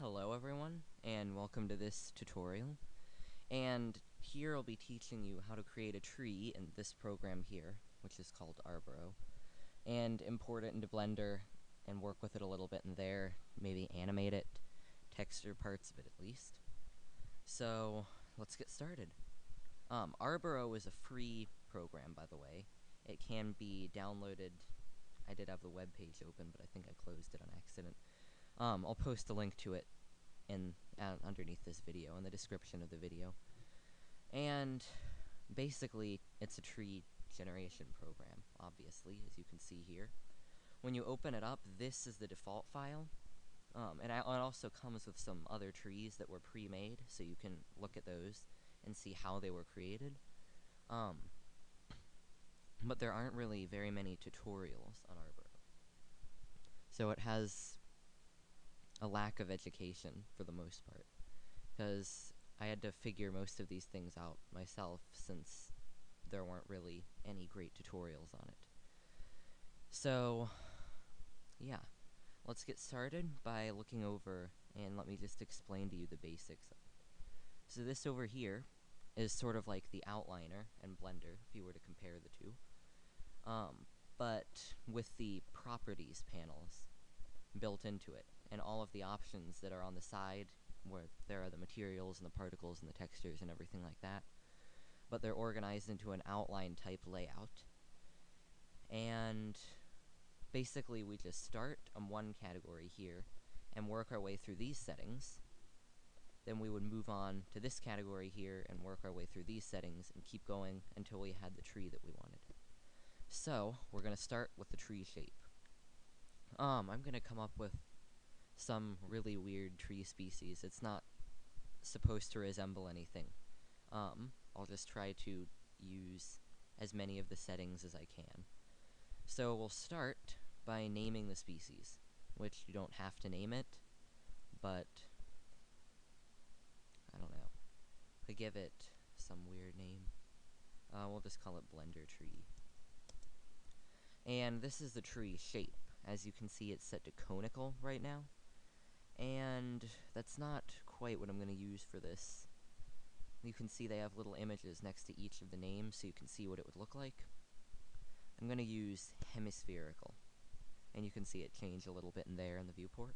Hello everyone, and welcome to this tutorial. And here I'll be teaching you how to create a tree in this program here, which is called Arbaro, and import it into Blender and work with it a little bit in there, maybe animate it, texture parts of it at least. So, let's get started. Arbaro is a free program, by the way. It can be downloaded. I did have the web page open, but I think I closed it on accident. I'll post a link to it underneath this video, in the description of the video. And basically, it's a tree generation program, obviously, as you can see here. When you open it up, this is the default file. And it also comes with some other trees that were pre-made, so you can look at those and see how they were created. But there aren't really very many tutorials on Arbor. So it has a lack of education for the most part, because I had to figure most of these things out myself since there weren't really any great tutorials on it. So, yeah, let's get started by looking over, and let me just explain to you the basics of it. So this over here is sort of like the outliner in Blender, if you were to compare the two, but with the properties panels built into it, and all of the options that are on the side, where there are the materials and the particles and the textures and everything like that, but they're organized into an outline type layout. And basically we just start on one category here and work our way through these settings. Then we would move on to this category here and work our way through these settings and keep going until we had the tree that we wanted. So we're going to start with the tree shape. I'm going to come up with some really weird tree species. It's not supposed to resemble anything. I'll just try to use as many of the settings as I can. So we'll start by naming the species, which you don't have to name it, but I don't know. I give it some weird name. We'll just call it Blender Tree. And this is the tree shape. As you can see, it's set to conical right now. And that's not quite what I'm going to use for this. You can see they have little images next to each of the names, so you can see what it would look like. I'm going to use hemispherical, and you can see it change a little bit in there in the viewport.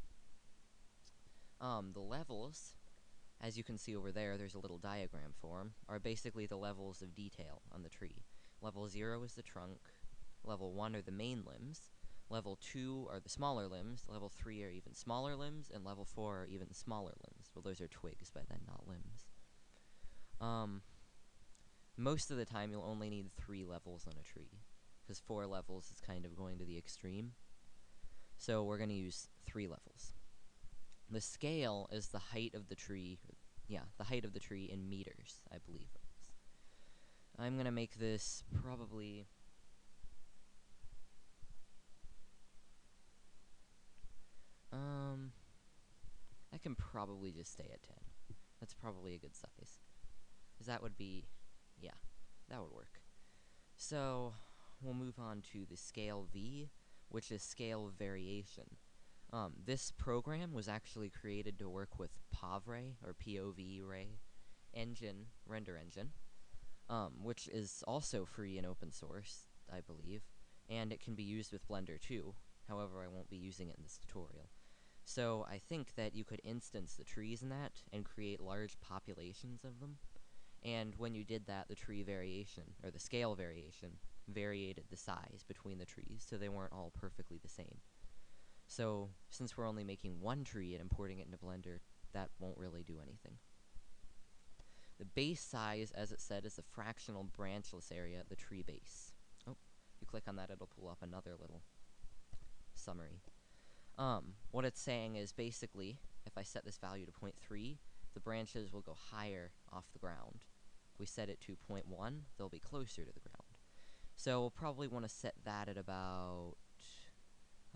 The levels, as you can see over there, there's a little diagram for them, are basically the levels of detail on the tree. Level 0 is the trunk, level 1 are the main limbs, level 2 are the smaller limbs, level 3 are even smaller limbs, and level 4 are even smaller limbs. Well, those are twigs by then, not limbs. Most of the time you'll only need 3 levels on a tree, because 4 levels is kind of going to the extreme. So we're going to use 3 levels. The scale is the height of the tree, the height of the tree in meters, I believe it is. I'm going to make this probably... I can probably just stay at 10. That's probably a good size. Because that would be, yeah, that would work. So, we'll move on to the scale V, which is scale variation. This program was actually created to work with POV-Ray, or POV-Ray render engine, which is also free and open source, I believe, and it can be used with Blender too. However, I won't be using it in this tutorial. So I think that you could instance the trees in that and create large populations of them. And when you did that, the tree variation, or the scale variation, variated the size between the trees, so they weren't all perfectly the same. So, since we're only making one tree and importing it into Blender, that won't really do anything. The base size, as it said, is the fractional branchless area at the tree base. Oh, you click on that, it'll pull up another little summary. What it's saying is basically, if I set this value to 0.3, the branches will go higher off the ground. If we set it to 0.1, they'll be closer to the ground. So we'll probably want to set that at about,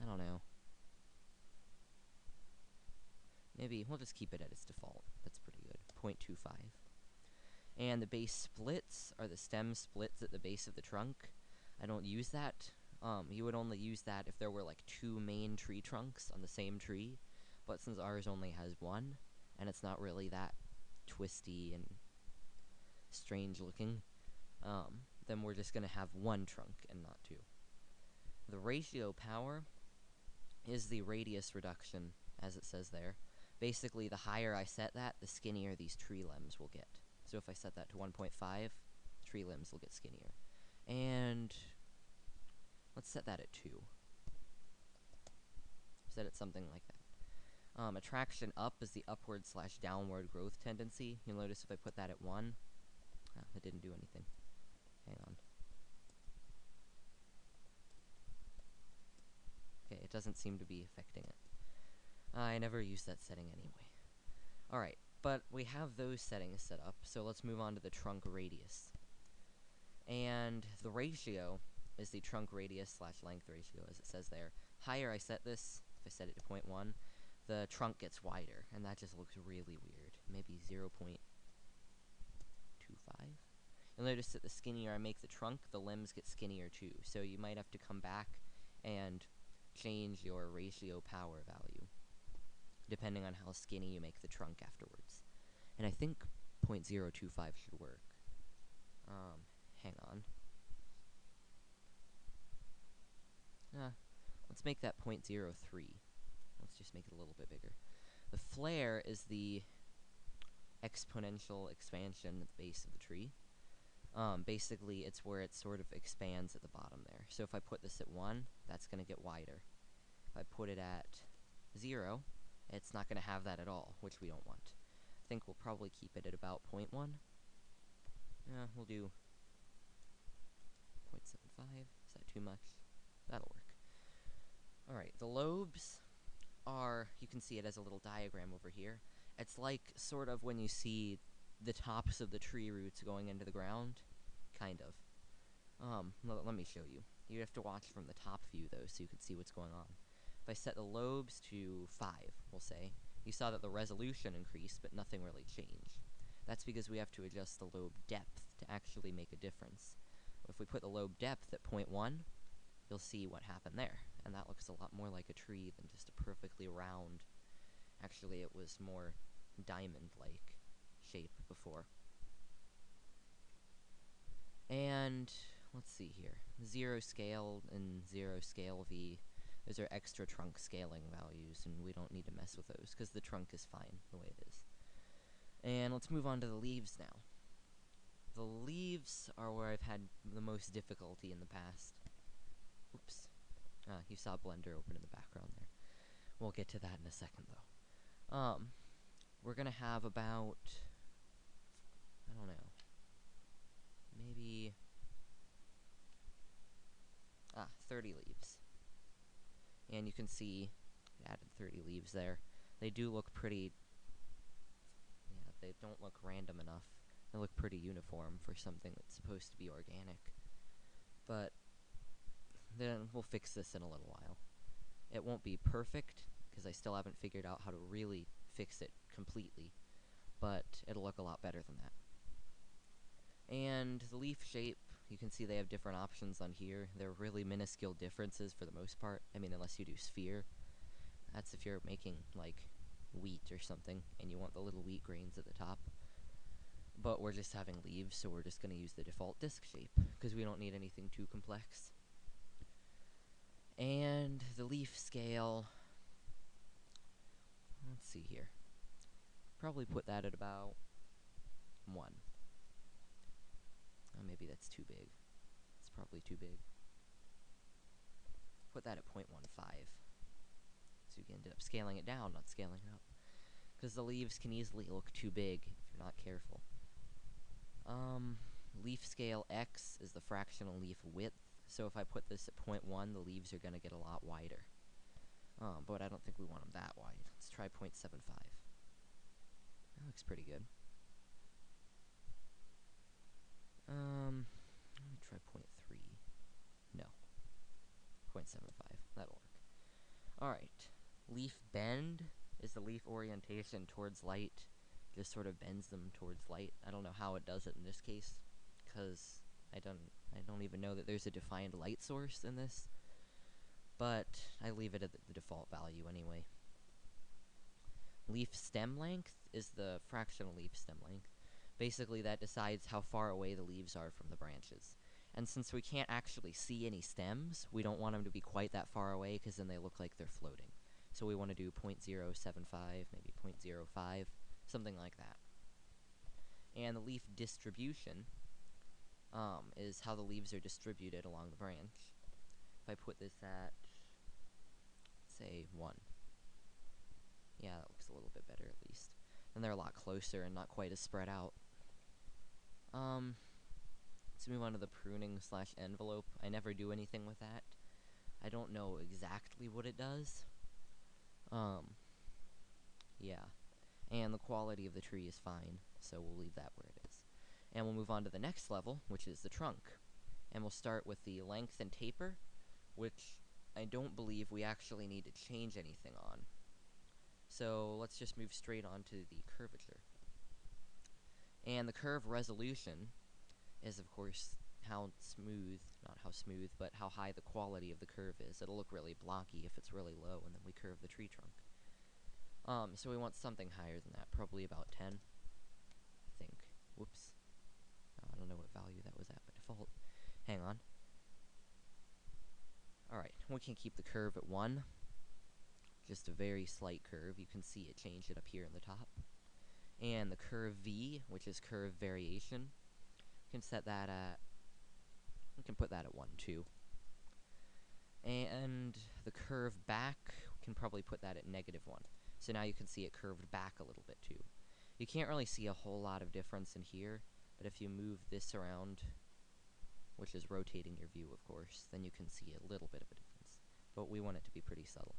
I don't know, maybe we'll just keep it at its default. That's pretty good, 0.25. And the base splits are the stem splits at the base of the trunk. I don't use that. You would only use that if there were like 2 main tree trunks on the same tree. but since ours only has one, and it's not really that twisty and strange looking, then we're just going to have one trunk and not two. The ratio power is the radius reduction, as it says there. Basically, the higher I set that, the skinnier these tree limbs will get. So if I set that to 1.5, tree limbs will get skinnier. And let's set that at 2. Set it something like that. Attraction up is the upward/downward growth tendency. You'll notice if I put that at 1, it didn't do anything. Hang on. Okay, it doesn't seem to be affecting it. I never use that setting anyway. Alright, but we have those settings set up, so let's move on to the trunk radius. And the ratio is the trunk radius/length ratio, as it says there. Higher I set this, if I set it to 0.1, the trunk gets wider, and that just looks really weird. Maybe 0.25? You'll notice that the skinnier I make the trunk, the limbs get skinnier too, so you might have to come back and change your ratio power value, depending on how skinny you make the trunk afterwards. And I think 0.025 should work. Hang on. Let's make that 0.03. Let's just make it a little bit bigger. The flare is the exponential expansion at the base of the tree. Basically, it's where it sort of expands at the bottom there. So if I put this at 1, that's going to get wider. If I put it at 0, it's not going to have that at all, which we don't want. I think we'll probably keep it at about 0.1. We'll do 0.75. Is that too much? That'll work. Alright, the lobes are, you can see it as a little diagram over here. It's like sort of when you see the tops of the tree roots going into the ground. Kind of. Let me show you. You have to watch from the top view, though, so you can see what's going on. If I set the lobes to 5, we'll say, you saw that the resolution increased, but nothing really changed. That's because we have to adjust the lobe depth to actually make a difference. If we put the lobe depth at 0.1, you'll see what happened there. And that looks a lot more like a tree than just a perfectly round. Actually, it was more diamond-like shape before. And let's see here. 0 scale and 0 scale V. Those are extra trunk scaling values, and we don't need to mess with those, because the trunk is fine the way it is. And let's move on to the leaves now. The leaves are where I've had the most difficulty in the past. Oops. You saw Blender open in the background there. We'll get to that in a second, though. We're gonna have about, I don't know, maybe 30 leaves. And you can see I added 30 leaves there. They do look pretty, yeah, they don't look random enough. They look pretty uniform for something that's supposed to be organic. But then we'll fix this in a little while. It won't be perfect, because I still haven't figured out how to really fix it completely, but it'll look a lot better than that. And the leaf shape, you can see they have different options on here. They're really minuscule differences for the most part. I mean, unless you do sphere. That's if you're making, like, wheat or something, and you want the little wheat grains at the top. But we're just having leaves, so we're just going to use the default disc shape, because we don't need anything too complex. And the leaf scale, let's see here. Probably put that at about 1. Oh, maybe that's too big. It's probably too big. Put that at 0.15. So you can end up scaling it down, not scaling it up. Because the leaves can easily look too big if you're not careful. Leaf scale X is the fractional leaf width. So if I put this at 0.1, the leaves are going to get a lot wider. But I don't think we want them that wide. Let's try 0.75. That looks pretty good. Let me try 0.3. No. 0.75. That'll work. Alright. Leaf bend is the leaf orientation towards light. Just sort of bends them towards light. I don't know how it does it in this case, because I don't even know that there's a defined light source in this. But I leave it at the default value anyway. leaf stem length is the fractional leaf stem length. Basically, that decides how far away the leaves are from the branches. And since we can't actually see any stems, we don't want them to be quite that far away, because then they look like they're floating. So we want to do 0.075, maybe 0.05, something like that. And the leaf distribution is how the leaves are distributed along the branch. If I put this at, say, 1. Yeah, that looks a little bit better at least. And they're a lot closer and not quite as spread out. Let's move on to the pruning / envelope. I never do anything with that. I don't know exactly what it does. Yeah. And the quality of the tree is fine, so we'll leave that where it is. And we'll move on to the next level, which is the trunk. And we'll start with the length and taper, which I don't believe we actually need to change anything on. So let's just move straight on to the curvature. And the curve resolution is, of course, how smooth, not how smooth, but how high the quality of the curve is. It'll look really blocky if it's really low, and then we curve the tree trunk. So we want something higher than that, probably about 10, I think. Whoops. Oh, I don't know what value that was at by default. Hang on. Alright, we can keep the curve at 1. Just a very slight curve. You can see it changed it up here in the top. And the curve V, which is curve variation, we can set that at, we can put that at 1 too. And the curve back, we can probably put that at -1. So now you can see it curved back a little bit too. You can't really see a whole lot of difference in here, but if you move this around, which is rotating your view, of course, then you can see a little bit of a difference. But we want it to be pretty subtle.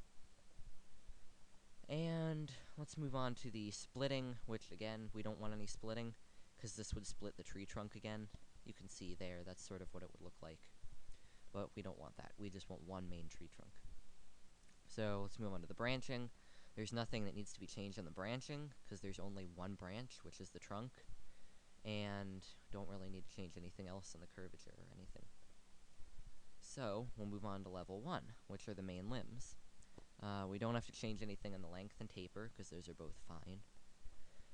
And let's move on to the splitting, which, again, we don't want any splitting, because this would split the tree trunk again. You can see there, that's sort of what it would look like. But we don't want that. We just want one main tree trunk. So let's move on to the branching. There's nothing that needs to be changed on the branching, because there's only one branch, which is the trunk. And don't really need to change anything else in the curvature or anything. So we'll move on to level 1, which are the main limbs. We don't have to change anything in the length and taper, because those are both fine.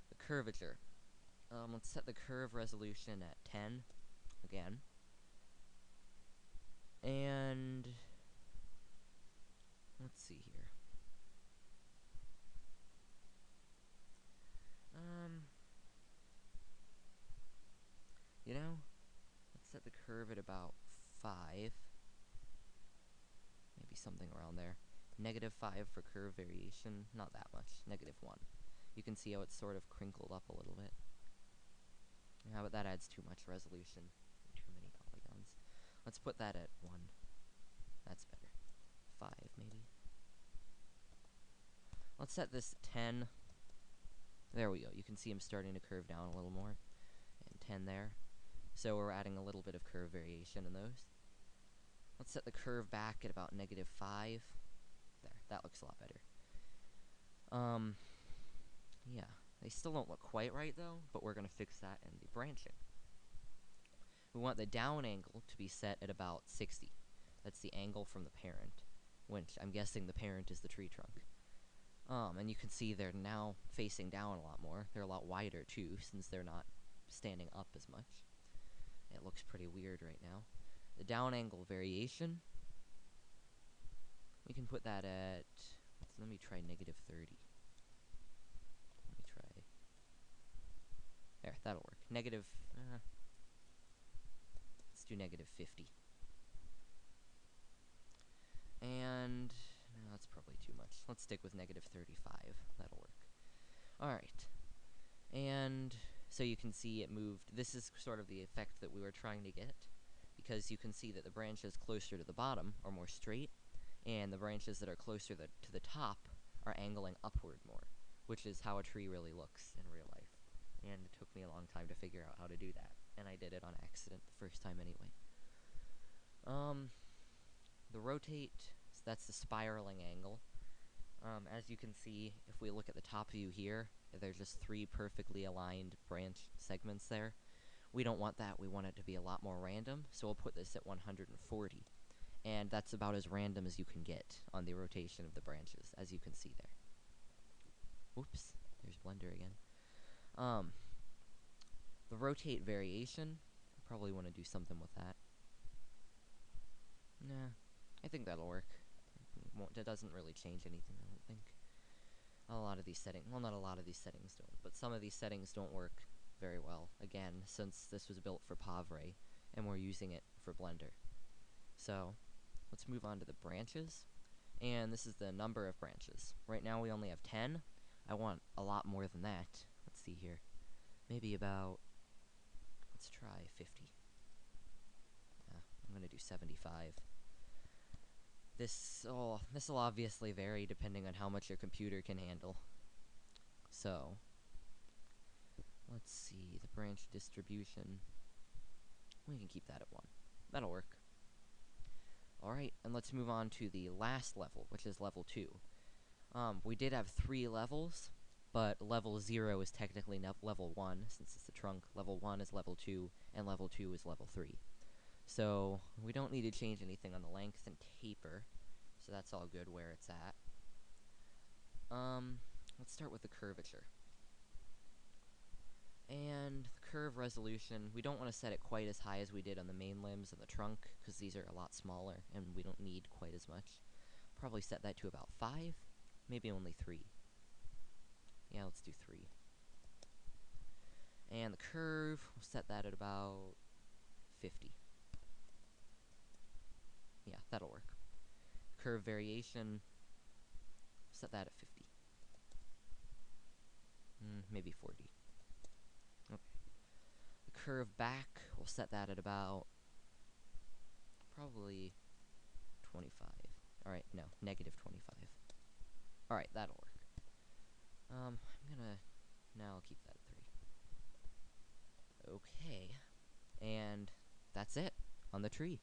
The curvature. Let's set the curve resolution at 10, again. And let's see here. You know, let's set the curve at about 5. Maybe something around there. -5 for curve variation, not that much, -1. You can see how it's sort of crinkled up a little bit. Yeah, but that adds too much resolution, too many polygons. Let's put that at 1. That's better. 5, maybe. Let's set this at 10. There we go. You can see I'm starting to curve down a little more. And 10 there. So we're adding a little bit of curve variation in those. Let's set the curve back at about -5. There, that looks a lot better. Yeah, they still don't look quite right though, but we're going to fix that in the branching. We want the down angle to be set at about 60. That's the angle from the parent, which I'm guessing the parent is the tree trunk. And you can see they're now facing down a lot more. They're a lot wider too, since they're not standing up as much. It looks pretty weird right now. The down angle variation, we can put that at, let me try -30. Let me try, there, that'll work. Let's do -50. And, no, that's probably too much. Let's stick with -35, that'll work. Alright, and so you can see it moved. This is sort of the effect that we were trying to get, because you can see that the branches closer to the bottom are more straight, and the branches that are closer to the top are angling upward more, which is how a tree really looks in real life. And it took me a long time to figure out how to do that, and I did it on accident the first time anyway. The rotate, so that's the spiraling angle. As you can see, if we look at the top view here, there's just 3 perfectly aligned branch segments there. We don't want that. We want it to be a lot more random, so we'll put this at 140. And that's about as random as you can get on the rotation of the branches, as you can see there. whoops, there's Blender again. The rotate variation, I probably want to do something with that. Nah, I think that'll work. It doesn't really change anything, I don't think. A lot of these settings, well, not a lot of these settings don't, but some of these settings don't work very well, again, since this was built for Pavre, and we're using it for Blender. So, let's move on to the branches, and this is the number of branches. Right now we only have 10. I want a lot more than that. Let's see here. Maybe about, let's try 50. I'm gonna do 75. This will obviously vary depending on how much your computer can handle. So, let's see, the branch distribution. We can keep that at 1. That'll work. Alright, and let's move on to the last level, which is level 2. We did have 3 levels, but level 0 is technically level 1, since it's the trunk. Level 1 is level 2, and level 2 is level 3. So, we don't need to change anything on the length and taper, so that's all good where it's at. Let's start with the curvature. And the curve resolution, we don't want to set it quite as high as we did on the main limbs and the trunk, because these are a lot smaller, and we don't need quite as much. Probably set that to about 5, maybe only 3. Yeah, let's do 3. And the curve, we'll set that at about 50. Yeah, that'll work. Curve variation, set that at 50. Maybe 40. Okay. The curve back, we'll set that at about probably 25. Alright, no, negative 25. Alright, that'll work. I'll keep that at 3. Okay. And that's it on the tree.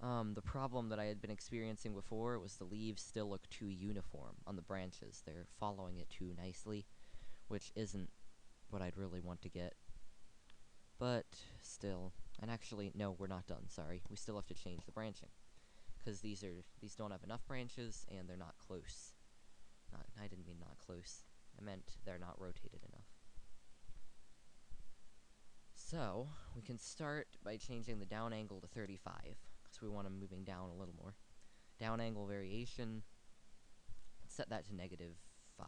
The problem that I had been experiencing before was the leaves still look too uniform on the branches. They're following it too nicely, which isn't what I'd really want to get. But still, and actually, no, we're not done, sorry. We still have to change the branching, because these don't have enough branches, and they're not close. I didn't mean not close. I meant they're not rotated enough. So, we can start by changing the down angle to 35, because we want them moving down a little more. Down angle variation, let's set that to negative 5.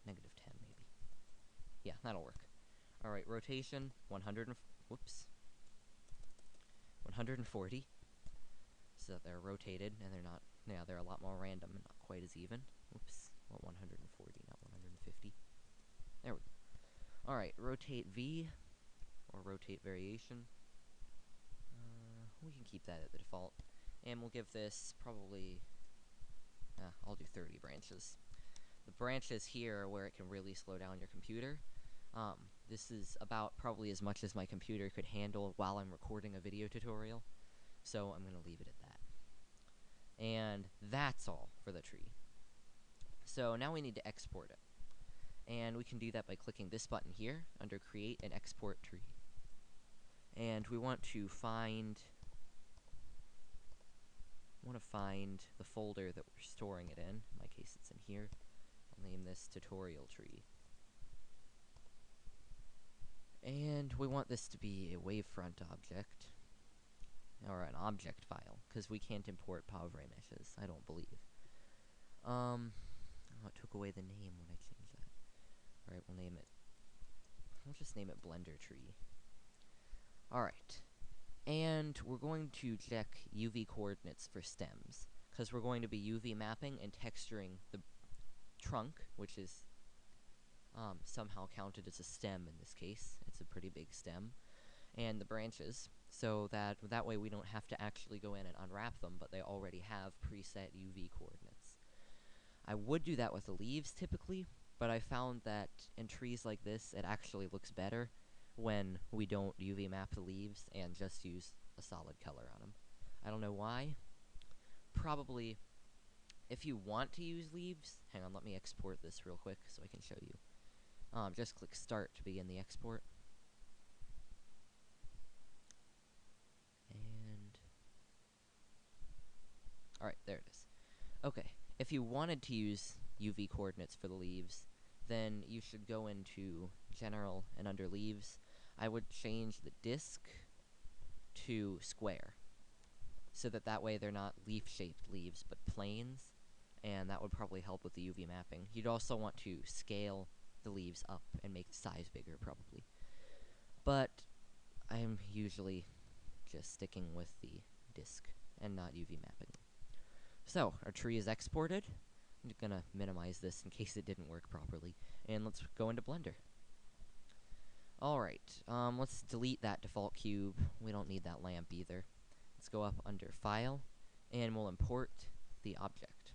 Negative 10, maybe. Yeah, that'll work. Alright, rotation, 140. So that they're rotated, and they're not, yeah, they're a lot more random, and not quite as even. Oops, well, 140, not 150. There we go. Alright, rotate V, or rotate variation. We can keep that at the default. And we'll give this probably, I'll do 30 branches. The branches here are where it can really slow down your computer. This is about probably as much as my computer could handle while I'm recording a video tutorial. So I'm going to leave it at that. And that's all for the tree. So now we need to export it. And we can do that by clicking this button here under Create and Export Tree. And we want to find the folder that we're storing it in. In my case, it's in here. I'll name this Tutorial Tree. And we want this to be a wavefront object, or an object file, because we can't import Pavre meshes, I don't believe. Oh, it took away the name when I changed that. Alright, we'll just name it Blender Tree. Alright, and we're going to check UV coordinates for stems, because we're going to be UV mapping and texturing the trunk, which is somehow counted as a stem in this case. It's a pretty big stem. And the branches, so that way we don't have to actually go in and unwrap them, but they already have preset UV coordinates. I would do that with the leaves typically, but I found that in trees like this, it actually looks better when we don't UV map the leaves and just use a solid color on them. I don't know why. Probably, if you want to use leaves, hang on, let me export this real quick so I can show you. Just click Start to begin the export. And alright, there it is. Okay, if you wanted to use UV coordinates for the leaves, then you should go into General and under Leaves. I would change the disk to square, so that way they're not leaf-shaped leaves, but planes, and that would probably help with the UV mapping. You'd also want to scale the leaves up and make the size bigger, probably. But I'm usually just sticking with the disk and not UV mapping. So, our tree is exported. I'm gonna minimize this in case it didn't work properly. And let's go into Blender. Alright, let's delete that default cube. We don't need that lamp either. Let's go up under File, and we'll import the object.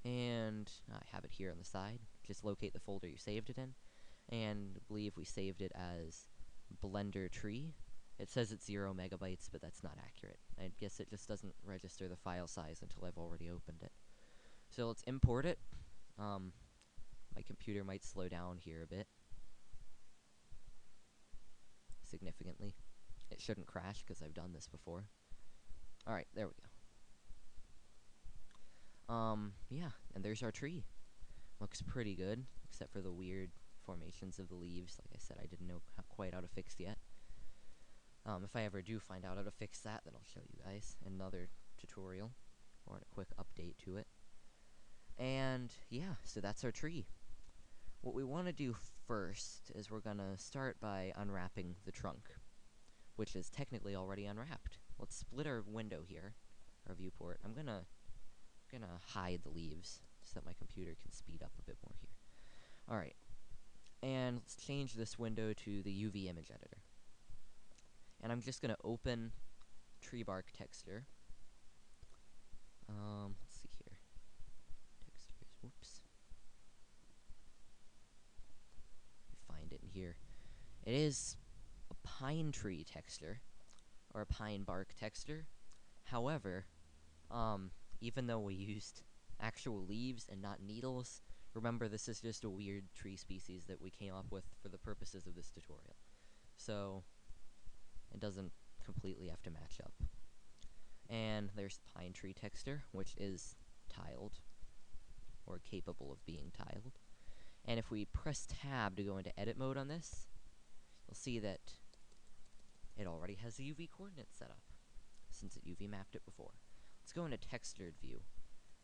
And I have it here on the side. Just locate the folder you saved it in. And I believe we saved it as Blender Tree. It says it's 0 megabytes, but that's not accurate. I guess it just doesn't register the file size until I've already opened it. So let's import it. My computer might slow down here a bit. Significantly. It shouldn't crash because I've done this before. Alright, there we go. Yeah, and there's our tree. Looks pretty good, except for the weird formations of the leaves. Like I said, I didn't know quite how to fix yet. If I ever do find out how to fix that, then I'll show you guys in another tutorial, or in a quick update to it. And, yeah, so that's our tree. What we want to do first is we're going to start by unwrapping the trunk, which is technically already unwrapped. Let's split our window here, our viewport. I'm gonna hide the leaves so that my computer can speed up a bit more here. Alright, and let's change this window to the UV image editor. And I'm just gonna open tree bark texture. Let's see here. Textures, whoops. Find it in here. It is a pine tree texture, or a pine bark texture. However, even though we used actual leaves and not needles, remember this is just a weird tree species that we came up with for the purposes of this tutorial. So, it doesn't completely have to match up. And there's pine tree texture, which is tiled, or capable of being tiled. And if we press tab to go into edit mode on this, you'll see that it already has the UV coordinates set up, since it UV mapped it before. Let's go into textured view,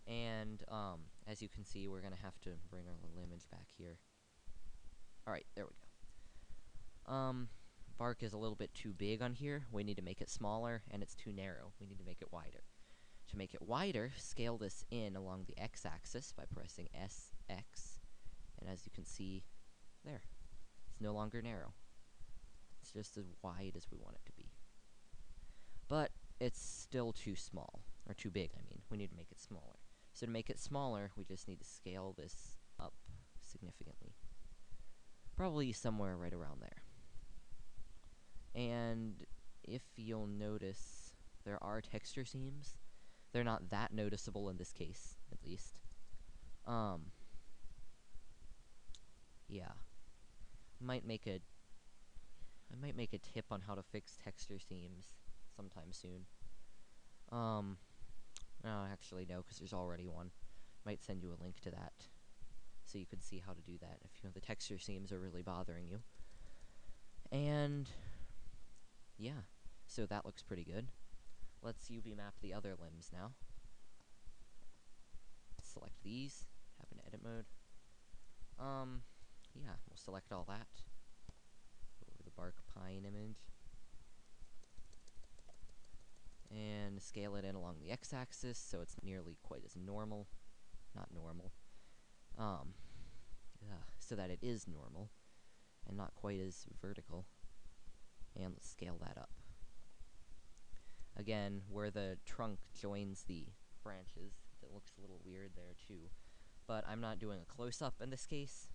and as you can see, we're gonna have to bring our little image back here. Alright, there we go. Bark is a little bit too big on here. We need to make it smaller, and it's too narrow. We need to make it wider. To make it wider, scale this in along the x-axis by pressing SX, and as you can see, there. It's no longer narrow. It's just as wide as we want it to be. But it's still too small, or too big, I mean. We need to make it smaller. So to make it smaller, we just need to scale this up significantly. Probably somewhere right around there. And if you'll notice, there are texture seams. They're not that noticeable in this case, at least. Yeah. I might make a tip on how to fix texture seams sometime soon. No, actually no, because there's already one. Might send you a link to that, so you can see how to do that if you know the texture seams are really bothering you. And yeah, so that looks pretty good. Let's UV map the other limbs now. Select these, have an edit mode. Yeah, we'll select all that. Go over the bark pine image. And scale it in along the x-axis so it's nearly quite as normal. Not normal. So that it is normal and not quite as vertical. And let's scale that up. Again, where the trunk joins the branches, it looks a little weird there too. But I'm not doing a close-up in this case,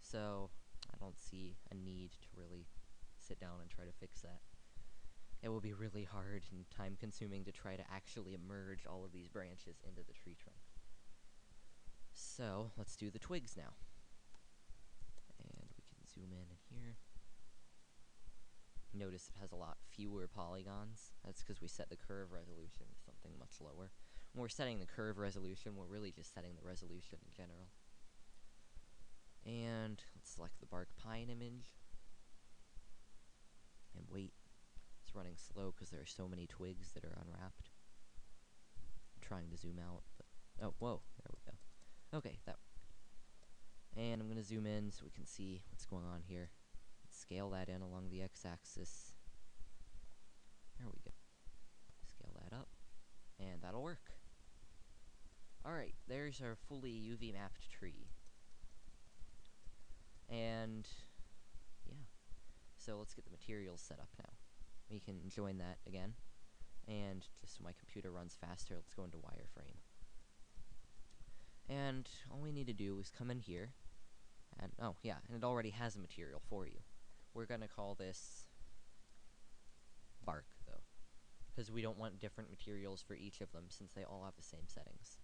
so I don't see a need to really sit down and try to fix that. It will be really hard and time-consuming to try to actually merge all of these branches into the tree trunk. So, let's do the twigs now. And we can zoom in here. Notice it has a lot fewer polygons. That's because we set the curve resolution to something much lower. When we're setting the curve resolution, we're really just setting the resolution in general. And let's select the bark pine image. And wait. It's running slow because there are so many twigs that are unwrapped. I'm trying to zoom out, but... Oh, whoa. There we go. Okay, that worked. And I'm going to zoom in so we can see what's going on here. Let's scale that in along the x-axis. There we go. Scale that up. And that'll work. Alright, there's our fully UV mapped tree. And, yeah. So let's get the materials set up now. We can join that again. And just so my computer runs faster, let's go into wireframe. And all we need to do is come in here. And, oh, yeah, and it already has a material for you. We're going to call this bark, though, because we don't want different materials for each of them since they all have the same settings.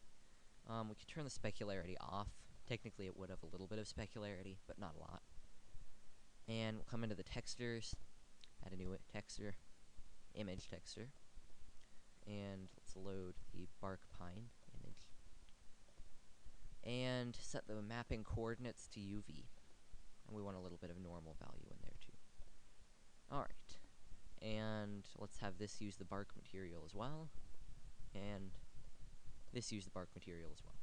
We could turn the specularity off. Technically, it would have a little bit of specularity, but not a lot. And we'll come into the textures, add a new texture, image texture, and let's load the bark pine image. And set the mapping coordinates to UV. And we want a little bit of normal value in there too. Alright. And let's have this use the bark material as well. And this use the bark material as well.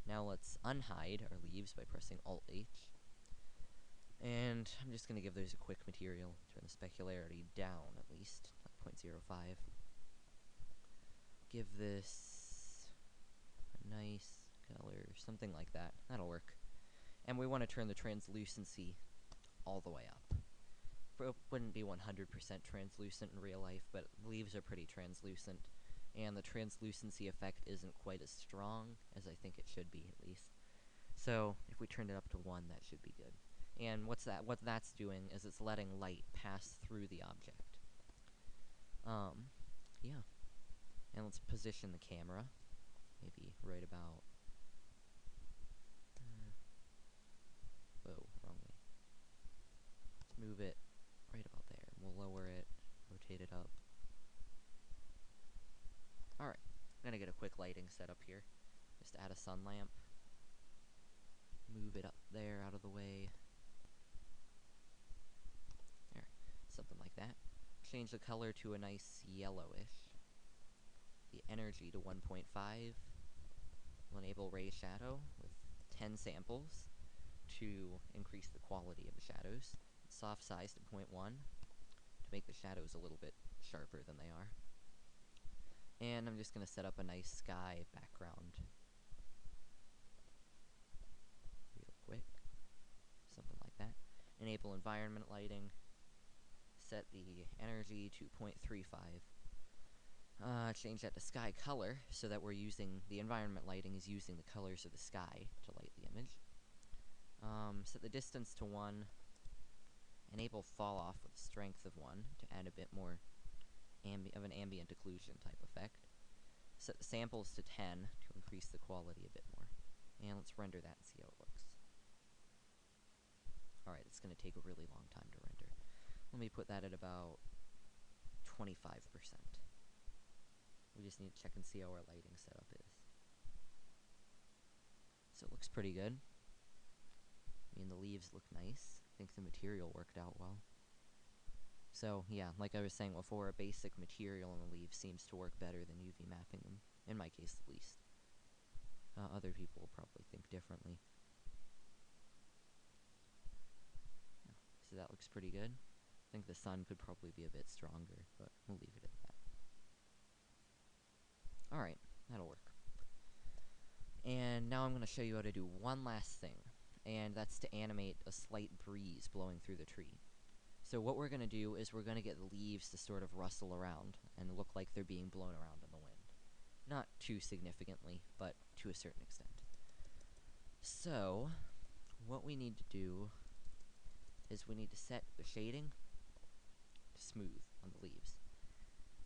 Now let's unhide our leaves by pressing Alt-H. And I'm just going to give those a quick material. Turn the specularity down at least, like 0.05. Give this a nice color, something like that. That'll work. And we want to turn the translucency all the way up. It wouldn't be 100% translucent in real life, but leaves are pretty translucent, and the translucency effect isn't quite as strong as I think it should be, at least. So if we turn it up to 1, that should be good. And what that's doing is it's letting light pass through the object. Yeah. And let's position the camera, maybe right about... whoa, wrong way. Let's move it right about there. We'll lower it, rotate it up. Alright, I'm gonna get a quick lighting setup here. Just add a sun lamp. Move it up there, out of the way. There, something like that. Change the color to a nice yellowish. The energy to 1.5. We'll enable ray shadow with 10 samples to increase the quality of the shadows. Soft size to 0.1 to make the shadows a little bit sharper than they are. And I'm just going to set up a nice sky background real quick. Something like that. Enable environment lighting. Set the energy to 0.35. Change that to sky color so that we're using the environment lighting is using the colors of the sky to light the image. Set the distance to 1. Enable fall off with strength of 1 to add a bit more of an ambient occlusion type effect. Set the samples to 10 to increase the quality a bit more. And let's render that and see how it looks. Alright, it's going to take a really long time to render. Let me put that at about 25%. We just need to check and see how our lighting setup is. So it looks pretty good. I mean, the leaves look nice. I think the material worked out well. So, yeah, like I was saying before, a basic material on the leaves seems to work better than UV mapping them, in my case at least. Other people will probably think differently. Yeah, so that looks pretty good. I think the sun could probably be a bit stronger, but we'll leave it at that. Alright, that'll work. And now I'm going to show you how to do one last thing, and that's to animate a slight breeze blowing through the tree. So what we're going to do is we're going to get the leaves to sort of rustle around and look like they're being blown around in the wind. Not too significantly, but to a certain extent. So, what we need to do is we need to set the shading to smooth on the leaves,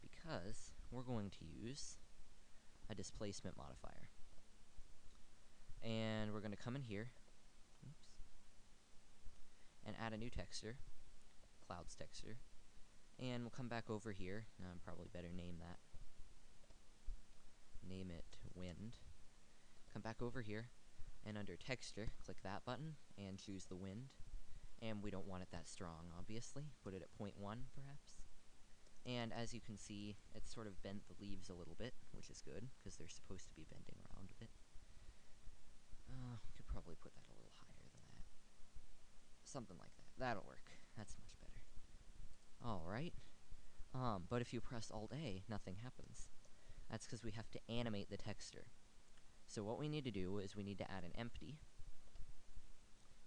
because we're going to use a displacement modifier. And we're going to come in here, and add a new texture, clouds texture, and we'll come back over here, probably better name that, name it wind. Come back over here, and under texture, click that button, and choose the wind. And we don't want it that strong, obviously. Put it at 0.1, perhaps. And as you can see, it's sort of bent the leaves a little bit, which is good, because they're supposed to be bending around a bit. We could probably put that a little higher than that. Something like that. That'll work. That's much better. Alright. But if you press Alt-A, nothing happens. That's because we have to animate the texture. So what we need to do is we need to add an empty.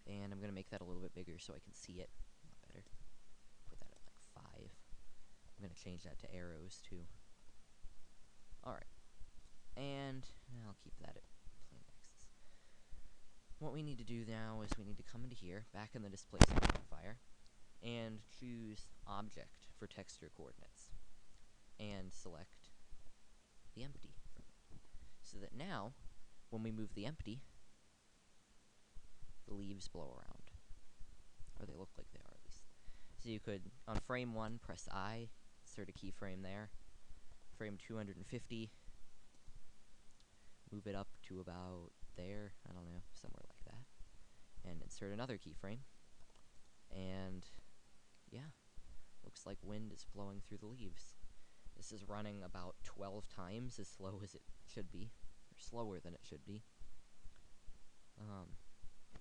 And I'm going to make that a little bit bigger so I can see it a lot better. Put that at like 5. I'm going to change that to arrows too. Alright. And I'll keep that at plain axis. What we need to do now is we need to come into here, back in the displacement modifier, and choose Object for texture coordinates. And select the empty from it. So that now, when we move the empty, the leaves blow around. Or they look like they are, at least. So you could, on frame 1, press I, insert a keyframe there. Frame 250, move it up to about there, I don't know, somewhere like that. And insert another keyframe. And, yeah, looks like wind is blowing through the leaves. This is running about 12 times as slow as it should be, or slower than it should be.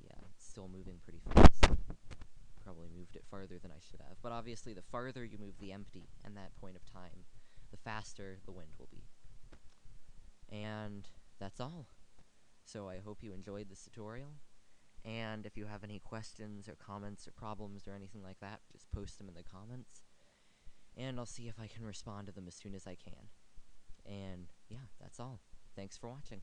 Yeah, it's still moving pretty fast. Probably moved it farther than I should have. But obviously, the farther you move the empty and that point of time, the faster the wind will be. And that's all. So I hope you enjoyed this tutorial. And if you have any questions or comments or problems or anything like that, just post them in the comments. And I'll see if I can respond to them as soon as I can. And yeah, that's all. Thanks for watching.